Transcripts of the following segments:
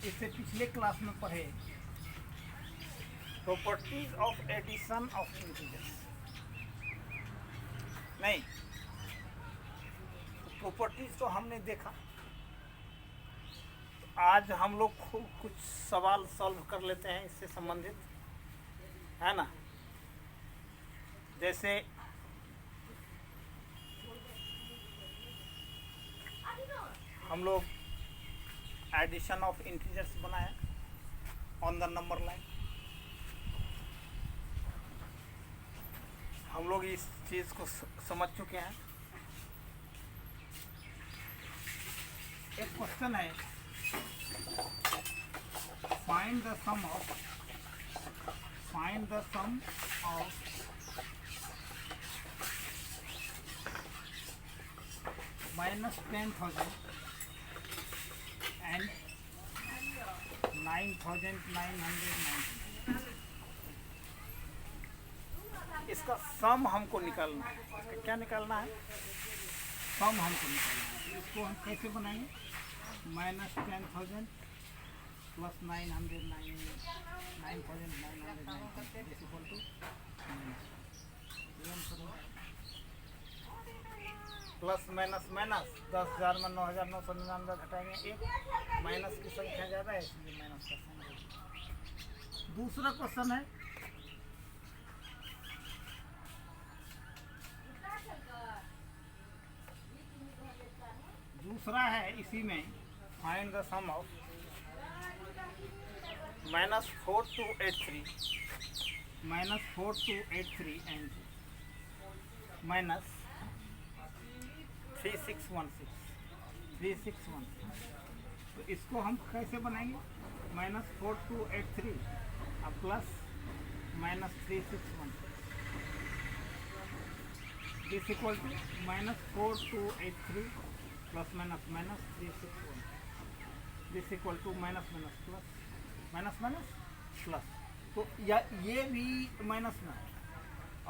इससे पिछले क्लास में पढ़े properties of addition of integers, नहीं प्रॉपर्टीज तो हमने देखा। आज हम लोग खूब कुछ सवाल सॉल्व कर लेते हैं इससे संबंधित, है ना। जैसे हम लोग एडिशन ऑफ इंटीजर्स बनाए ऑन द नंबर लाइन। हम लोग इस चीज़ को समझ चुके हैं। एक क्वेश्चन है, find the sum of -10,000 and 9,990। इसका सम हमको निकालना है। इसका क्या निकालना है? सम हमको निकालना है। इसको हम कैसे बनाएंगे? -10,000 प्लस 9,990 प्लस माइनस माइनस 10,000 में 9,999 घटाएंगे 1, माइनस की संख्या ज़्यादा है इसलिए माइनस का साइन। दूसरा क्वेश्चन है, दूसरा है इसी में, find the sum of -4283 and -3616। तो इसको हम कैसे बनाएंगे? -4283 और plus -3616 this equal to -4283 plus minus minus 361 this equal to minus minus plus minus minus plus. तो या ये भी माइनस में है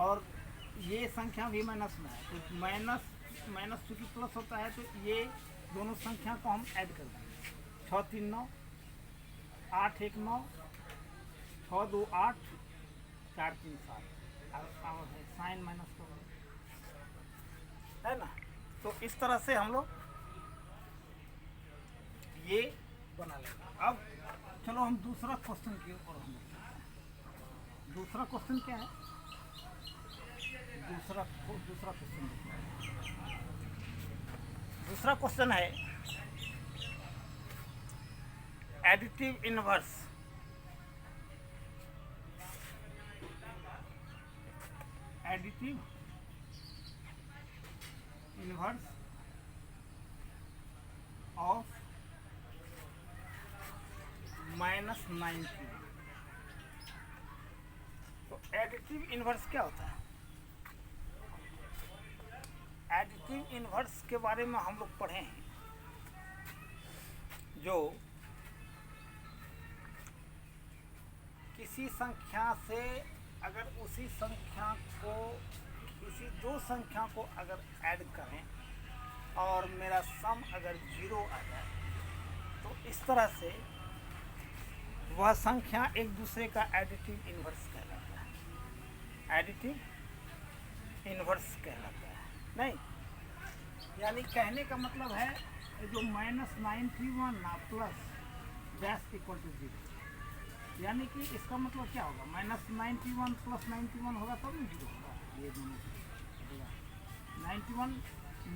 और ये संख्या भी माइनस में है। तो माइनस माइनस चूँकि प्लस होता है तो ये दोनों संख्या को हम ऐड कर देंगे। 6 3 9 8 1 9 6 2 8 4 3 7 और है साइन माइनस का है ना। तो इस तरह से हम लोग ये बना लेंगे। अब चलो हम दूसरा क्वेश्चन की ओर हम लोग। दूसरा क्वेश्चन क्या है? दूसरा क्वेश्चन दूसरा क्वेश्चन है एडिटिव इनवर्स ऑफ -90। तो एडिटिव इनवर्स क्या होता है? एडिटिव इनवर्स के बारे में हम लोग पढ़े हैं, जो किसी संख्या से अगर उसी दो संख्या को अगर ऐड करें और मेरा सम अगर 0 आ जाए तो इस तरह से वह संख्या एक दूसरे का एडिटिव इनवर्स कहलाता है। एडिटिव इनवर्स कहलाता है। नहीं, यानी कहने का मतलब है जो -91 ना प्लस डैश इक्वल टू 0, यानी कि इसका मतलब क्या होगा? -91 प्लस 91 होगा तब नहीं 0 होगा। ये दोनों 91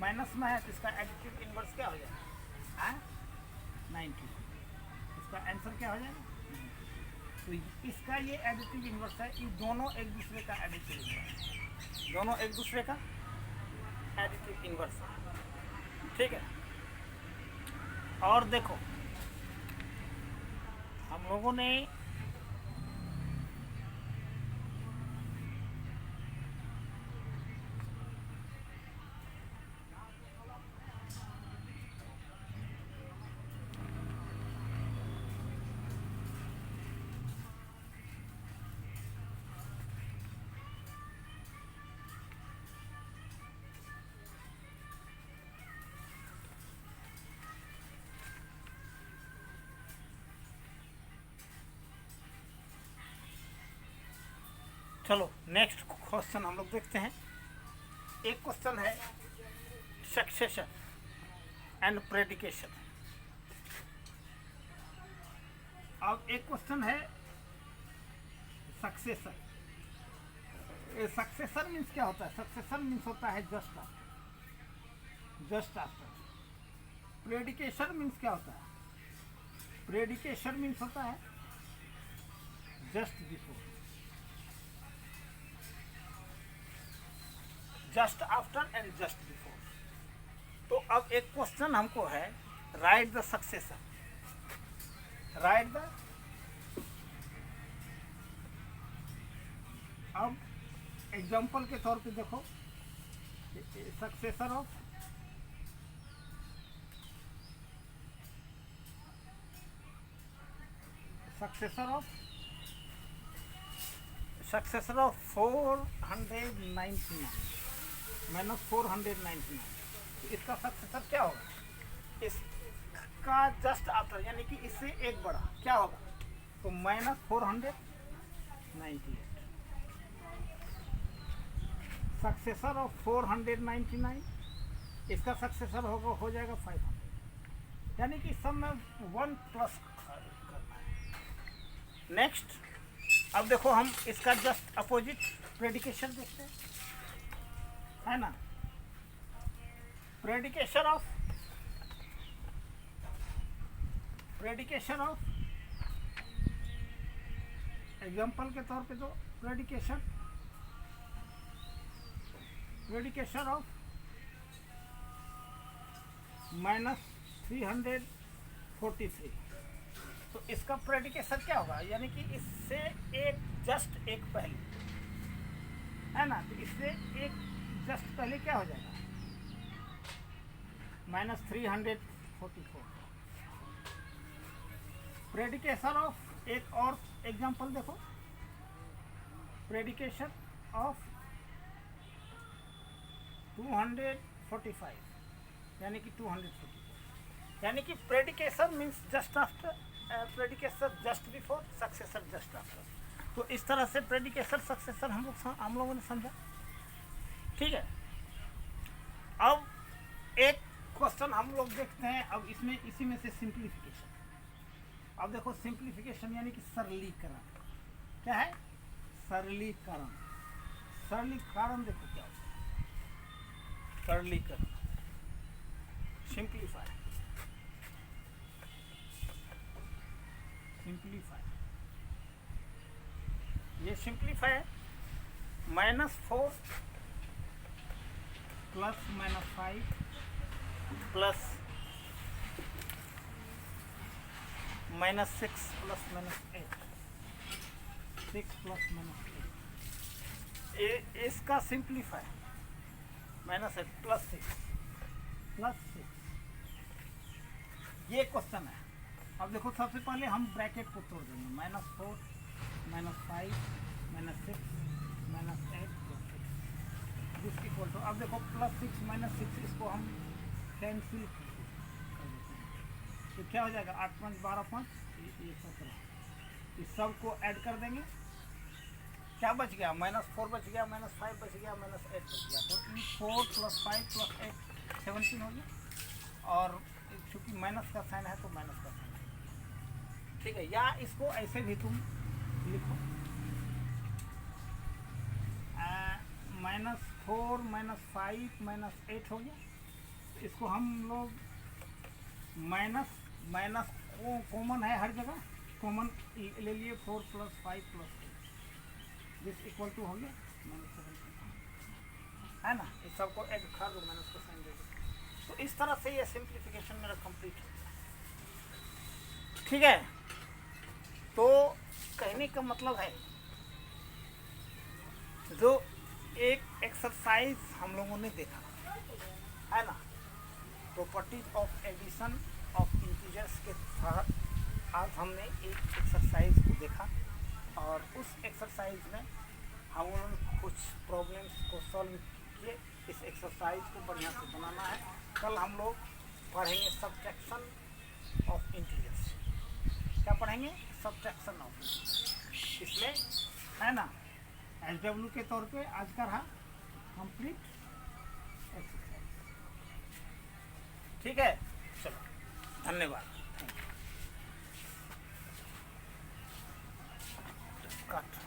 माइनस में है तो इसका एडिटिव इनवर्स क्या हो जाएगा? 90। इसका आंसर क्या हो जाएगा? तो इसका ये एडिटिव इनवर्स है। ये दोनों एक दूसरे का एडिटिव इनवर्स, दोनों एक दूसरे का एडिटिव इनवर्स है। ठीक है। और देखो हम लोगों ने चलो नेक्स्ट क्वेश्चन हम लोग देखते हैं। एक क्वेश्चन है सक्सेशन एंड प्रेडिकेशन। अब एक क्वेश्चन है सक्सेशन। सक्सेशन मीन्स क्या होता है? सक्सेशन मीन्स होता है जस्ट आफ्टर। प्रेडिकेशन मीन्स क्या होता है? प्रेडिकेशन मीन्स होता है just before, just after and just before. तो अब एक क्वेश्चन हमको है, right the succession. Right the, अब एग्जाम्पल के तौर पे देखो, successor of successor of 499 minus 499, इसका सक्सेसर क्या होगा? इसका जस्ट आफ्टर यानी कि इससे एक बड़ा क्या होगा? तो माइनस 498। सक्सेसर ऑफ 499, इसका सक्सेसर होगा, हो जाएगा 500, यानी कि सब में 1 प्लस करना है। नेक्स्ट, अब देखो हम इसका जस्ट अपोजिट प्रेडिकेशन देखते हैं, है ना। प्रेडिकेशन ऑफ एग्जाम्पल के तौर पे, तो प्रेडिकेशन ऑफ माइनस 343, तो इसका प्रेडिकेशन क्या होगा? यानी कि इससे जस्ट एक पहले, है ना, तो इससे एक जस्ट पहले क्या हो जाएगा? माइनस 344। प्रेडिकेशन ऑफ एक और एग्जांपल देखो, प्रेडिकेशन ऑफ 245, यानी कि 244, यानी कि predication means just after, predication just before, successor just after. तो इस तरह से प्रेडिकेशन सक्सेसर हम लोगों ने समझा, ठीक है। अब एक क्वेश्चन हम लोग देखते हैं, अब इसमें इसी में से सिंप्लीफिकेशन। अब देखो सिंप्लीफिकेशन यानी कि सरलीकरण। क्या है? सरलीकरण। सरलीकरण देखो क्या होता है? सरलीकरण, सिंप्लीफाई। ये सिंप्लीफाई है, -4 प्लस -5 प्लस -6 प्लस -8, 6 प्लस -8, इसका सिंप्लीफाई -8 प्लस 6 ये क्वेश्चन है। अब देखो सबसे पहले हम ब्रैकेट को तोड़ देंगे, -4 -5 -6 -8 दिस इक्वल टू, अब देखो +6 -6, इसको हम कैंसिल कर देते हैं, तो क्या हो जाएगा? 8 5 12 5, ये 17, इस सब को ऐड कर देंगे, क्या बच गया? -4 बच गया, -5 बच गया, -8 बच गया, तो 4 + 5 + 8 17 हो गया। और चूँकि माइनस का साइन है तो माइनस का साइन है, ठीक है। या इसको ऐसे भी तुम लिखो, -4 -5 -8 हो गया। इसको हम लोग माइनस कॉमन है, हर जगह कॉमन ले लिए, 4 + 5 + 8 दिस इक्वल टू हो गया -17, है ना। इस सबको ऐड कर दो, माइनस का साइन दे दो, तो इस तरह से ये सिंप्लीफिकेशन मेरा कंप्लीट हो गया, ठीक है। तो कहने का मतलब है, जो एक एक्सरसाइज हम लोगों ने देखा, है ना, properties of addition of integers के साथ आज हमने एक एक्सरसाइज को देखा, और उस एक्सरसाइज में हम लोगों ने कुछ प्रॉब्लम्स को सॉल्व किए। इस एक्सरसाइज को बढ़िया से बनाना है। कल हम लोग पढ़ेंगे सब्ट्रैक्शन ऑफ इंटीजर्स। क्या पढ़ेंगे? सब्ट्रैक्शन ऑफ, इसलिए, है ना, SW के तौर पे आज का रहा कंप्लीट एक्सरसाइज। ठीक है, चलो धन्यवाद। कट।